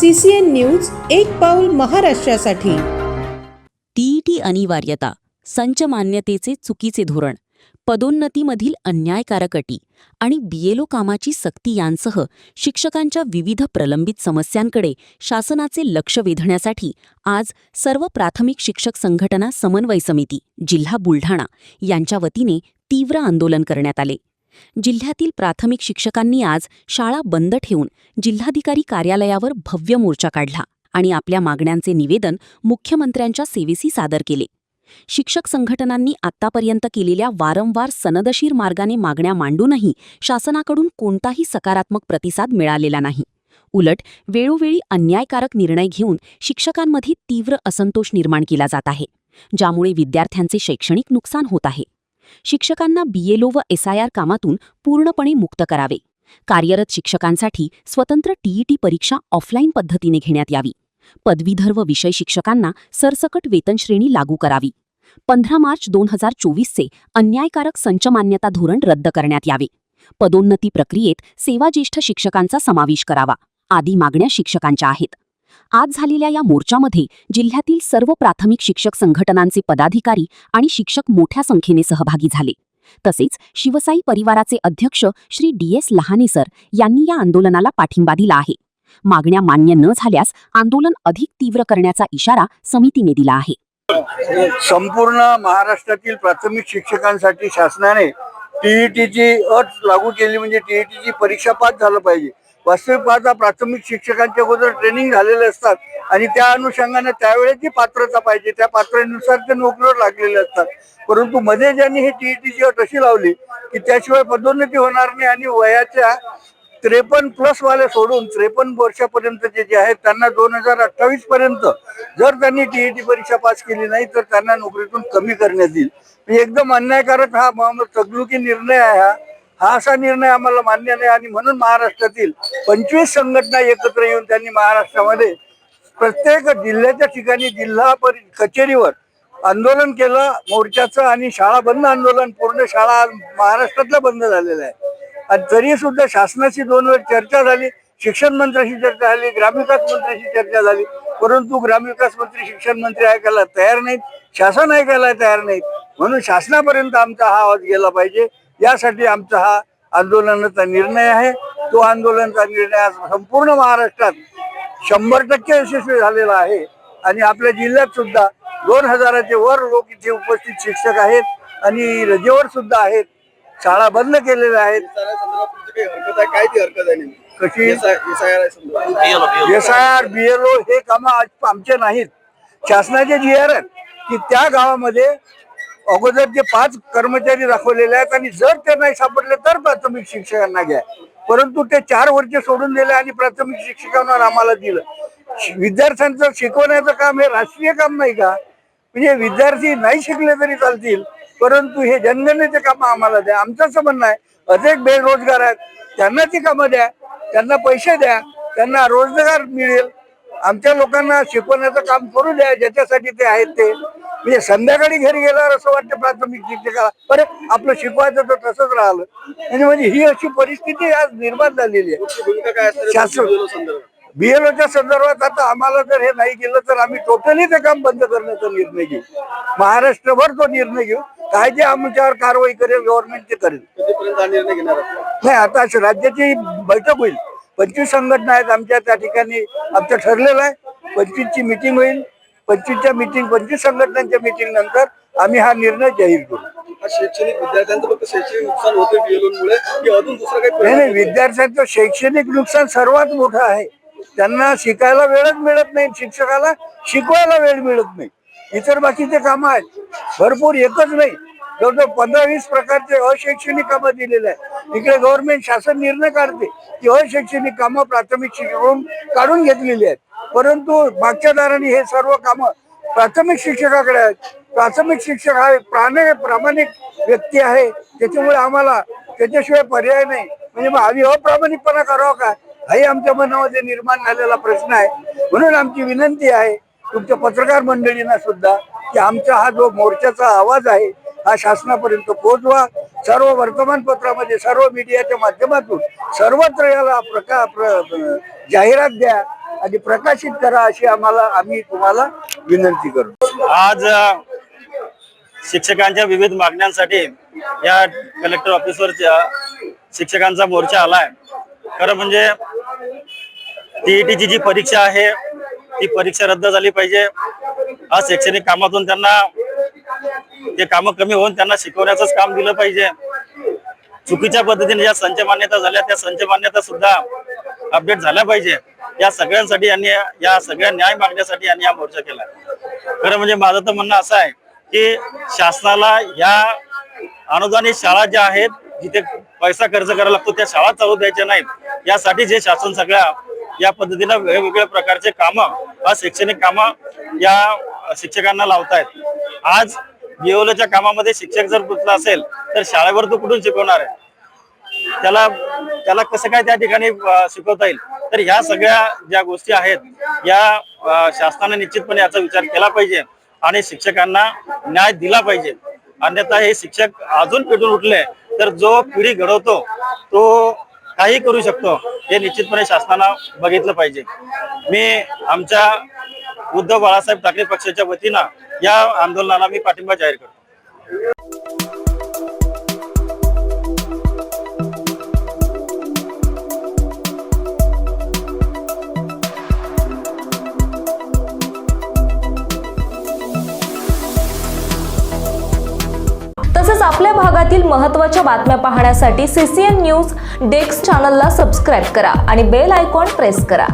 CCN news एक पाऊल महाराष्ट्रासाठी। टीईटी अनिवार्यता, संच मान्यतेचे चुकीचे धोरण, पदोन्नतीमधील अन्यायकारक अटी आणि बीएलओ कामाची सक्ती यांसह शिक्षकांच्या विविध प्रलंबित समस्यांकडे शासनाचे लक्ष वेधण्यासाठी आज सर्व प्राथमिक शिक्षक संघटना समन्वय समिती जिल्हा बुलढाणा यांच्या वतीने तीव्र आंदोलन करण्यात आले। जिल्ह्यातील प्राथमिक शिक्षकांनी आज शाळा बंद ठेवून जिल्हाधिकारी कार्यालयावर भव्य मोर्चा काढला आणि आपल्या मागण्यांचे निवेदन मुख्यमंत्र्यांच्या सेवेसी सादर केले। शिक्षक संघटनांनी आत्तापर्यंत केलेल्या वारंवार सनदशीर मार्गाने मागण्या मांडूनही शासनाकडून कोणताही सकारात्मक प्रतिसाद मिळालेला नाही। उलट वेळोवेळी अन्यायकारक निर्णय घेऊन शिक्षकांमध्ये तीव्र असंतोष निर्माण केला जात आहे, ज्यामुळे विद्यार्थ्यांचे शैक्षणिक नुकसान होत आहे। शिक्षकांना बीएलओ व SIR कामातून पूर्णपणे मुक्त करावे, कार्यरत शिक्षकांसाठी स्वतंत्र टीईटी परीक्षा ऑफलाईन पद्धतीने घेण्यात यावी, पदवीधर व विषय शिक्षकांना सरसकट वेतनश्रेणी लागू करावी, 15 मार्च 2024चे अन्यायकारक संच मान्यता धोरण रद्द करण्यात यावे, पदोन्नती प्रक्रियेत सेवाज्येष्ठ शिक्षकांचा समावेश करावा आदी मागण्या शिक्षकांच्या आहेत। आज झालेल्या या मोर्चामध्ये जिल्ह्यातील सर्व प्राथमिक शिक्षक संघटनांचे पदाधिकारी आणि शिक्षक मोठ्या संख्येने सहभागी झाले। तसेच शिवसाई परिवाराचे अध्यक्ष श्री DS लहाने सर यांनी या आंदोलनाला पाठिंबा दिला आहे। मागण्या मान्य न झाल्यास आंदोलन अधिक तीव्र करण्याचा इशारा समितीने दिला आहे। संपूर्ण महाराष्ट्रातील प्राथमिक शिक्षकांसाठी शासनाने टीईटीची अट लागू केली, म्हणजे टीईटीची परीक्षा पास झालं पाहिजे। वास्तविक पाहता प्राथमिक शिक्षकांच्या अगोदर ट्रेनिंग झालेले असतात आणि त्या अनुषंगाने त्यावेळेची पात्रता पाहिजे, त्या पात्रतेनुसार ते नोकरीवर लागलेले असतात। परंतु मध्ये ज्यांनी ही टीईटीची अट अशी लावली की त्याशिवाय पदोन्नती होणार नाही आणि वयाच्या 53+ वाले सोडून 53 वर्षापर्यंतचे जे आहेत त्यांना 2028 पर्यंत जर त्यांनी टीईटी परीक्षा पास केली नाही तर त्यांना नोकरीतून कमी करण्यात येईल। एकदम अन्यायकारक हा तगलुकी निर्णय आहे। हा असा निर्णय आम्हाला मान्य नाही आणि म्हणून महाराष्ट्रातील 25 संघटना एकत्र येऊन त्यांनी महाराष्ट्रामध्ये प्रत्येक जिल्ह्याच्या ठिकाणी जिल्हा कचेरीवर आंदोलन केलं मोर्चाचं आणि शाळा बंद आंदोलन। पूर्ण शाळा महाराष्ट्रातल्या बंद झालेल्या आहे आणि तरी सुद्धा शासनाशी 2 वेळ चर्चा झाली, शिक्षण मंत्र्यांशी चर्चा झाली, ग्रामविकास मंत्र्यांशी चर्चा झाली, परंतु ग्रामविकास मंत्री शिक्षण मंत्री ऐकायला तयार नाहीत, शासन ऐकायला तयार नाहीत। म्हणून शासनापर्यंत आमचा हा आवाज गेला पाहिजे, यासाठी आमचा हा आंदोलनाचा निर्णय आहे। तो आंदोलनाचा निर्णय आज संपूर्ण महाराष्ट्रात 100% यशस्वी झालेला आहे आणि आपल्या जिल्ह्यात सुद्धा 2000च्या वर लोक इथे उपस्थित शिक्षक आहेत आणि रजेवर सुद्धा आहेत, शाळा बंद केलेल्या आहेत। काय ती हरकत आहे कशी SIR BLO हे काम आमचे नाहीत, शासनाचे GR आहेत की त्या गावामध्ये अगोदर जे 5 कर्मचारी दाखवलेले आहेत आणि जर ते नाही सापडले तर प्राथमिक शिक्षकांना घ्या, परंतु ते 4 वर्ष सोडून दिले आणि प्राथमिक शिक्षकांवर आम्हाला दिलं। विद्यार्थ्यांचं शिकवण्याचं काम हे राष्ट्रीय काम नाही का? म्हणजे विद्यार्थी नाही शिकले तरी चालतील, परंतु हे जनगणनेचे काम आम्हाला द्या। आमचं असं म्हणणं आहे, अनेक बेरोजगार आहेत त्यांना ती कामं द्या, त्यांना पैसे द्या, त्यांना रोजगार मिळेल। आमच्या लोकांना शिकवण्याचं काम करू द्या ज्याच्यासाठी ते आहेत ते। म्हणजे संध्याकाळी घरी गेल्यावर असं वाटतं प्राथमिक शिक्षकाला अरे आपलं शिकवायचं तर तसंच राहिलं। म्हणजे ही अशी परिस्थिती आज निर्माण झालेली आहे। शासन BLOच्या संदर्भात आता आम्हाला जर हे नाही केलं तर आम्ही टोटली ते काम बंद करण्याचा निर्णय घेऊ, महाराष्ट्रभर तो निर्णय घेऊ। काय जे आमच्यावर कारवाई करेल गव्हर्नमेंट ते करेल। नाही, आता राज्याची बैठक होईल, 25 संघटना आहेत आमच्या, त्या ठिकाणी आमचं ठरलेलं आहे 25ची मीटिंग होईल। 25 संघटनांच्या मीटिंग नंतर आम्ही हा निर्णय जाहीर करू। शैक्षणिक विद्यार्थ्यांचं फक्त शैक्षणिक नुकसान होते BLOमुळे की अजून दुसरं काही? नाही, विद्यार्थ्यांचं शैक्षणिक नुकसान सर्वात मोठं आहे। त्यांना शिकायला वेळच मिळत नाही, शिक्षकाला शिकवायला वेळ मिळत नाही। इतर बाकीचे कामं आहेत भरपूर, एकच नाही, जवळजवळ 15-20 प्रकारचे अशैक्षणिक कामं दिलेले आहेत। इकडे गव्हर्नमेंट शासन निर्णय काढते की अशैक्षणिक कामं प्राथमिक शिक्षकाकडून काढून घेतलेली आहेत, परंतु मागच्या दाराने हे सर्व कामं प्राथमिक शिक्षकाकडे आहेत। प्राथमिक शिक्षक हा प्रामाणिक व्यक्ती आहे, त्याच्यामुळे आम्हाला त्याच्याशिवाय पर्याय नाही। म्हणजे मग आम्ही अप्रामाणिकपणा करावा का, हाही आमच्या मनामध्ये निर्माण झालेला प्रश्न आहे। म्हणून आमची विनंती आहे तुमच्या पत्रकार मंडळींना सुद्धा की आमचा हा जो मोर्चाचा आवाज आहे हा शासनापर्यंत पोहोचवा। सर्व वर्तमानपत्रामध्ये, सर्व मीडियाच्या माध्यमातून सर्वत्र याला जाहिरात द्या आणि प्रकाशित करा अशी आम्ही तुम्हाला विनंती करतो. आज शिक्षकांच्या विविध मागण्यांसाठी या कलेक्टर ऑफिसवर शिक्षकांचा मोर्चा आलाय. खरं म्हणजे टीईटीची जी परीक्षा आहे ती परीक्षा रद्द झाली पाहिजे. आज शैक्षणिक कामातून त्यांना ते कामं कमी होऊन त्यांना शिकवण्याचंच काम दिलं पाहिजे. चुकीच्या पद्धतीने ज्या संच मान्यता झाल्या त्या संच मान्यता सुद्धा अपडेट झाल्या पाहिजे. या सगळ्यांसाठी यांनी या सगळ्या न्याय मागण्यासाठी यांनी हा मोर्चा केला. खरं म्हणजे माझं तर म्हणणं असं आहे की शासनाला या अनुदानित शाळा ज्या आहेत जिथे पैसा खर्च करायला लागतो त्या शाळा चालू द्यायच्या नाहीत. यासाठी जे शासन सगळ्या या पद्धतीनं वेगवेगळ्या प्रकारचे कामं शैक्षणिक कामं या शिक्षकांना लावतायत. आज बीओलोच्या कामामध्ये शिक्षक जर गुंतला असेल तर शाळेवर तो कुठून शिकवणार आहे? त्याला कसं काय त्या ठिकाणी शिकवता येईल? तर ह्या सगळ्या ज्या गोष्टी आहेत या शासनाने निश्चितपणे याचा विचार केला पाहिजे आणि शिक्षकांना न्याय दिला पाहिजे. अन्यथा हे शिक्षक अजून पेटून उठले तर जो पिढी घडवतो तो काही करू शकतो हे निश्चितपणे शासनानं बघितलं पाहिजे. मी आमच्या उद्धव बाळासाहेब ठाकरे पक्षाच्या वतीनं या आंदोलनाला मी पाठिंबा जाहीर करतो. तसेच आपल्या भागातील महत्त्वाच्या बातम्या पाहण्यासाठी CCN न्यूज डेस्क चॅनलला सबस्क्राईब करा आणि बेल आयकॉन प्रेस करा.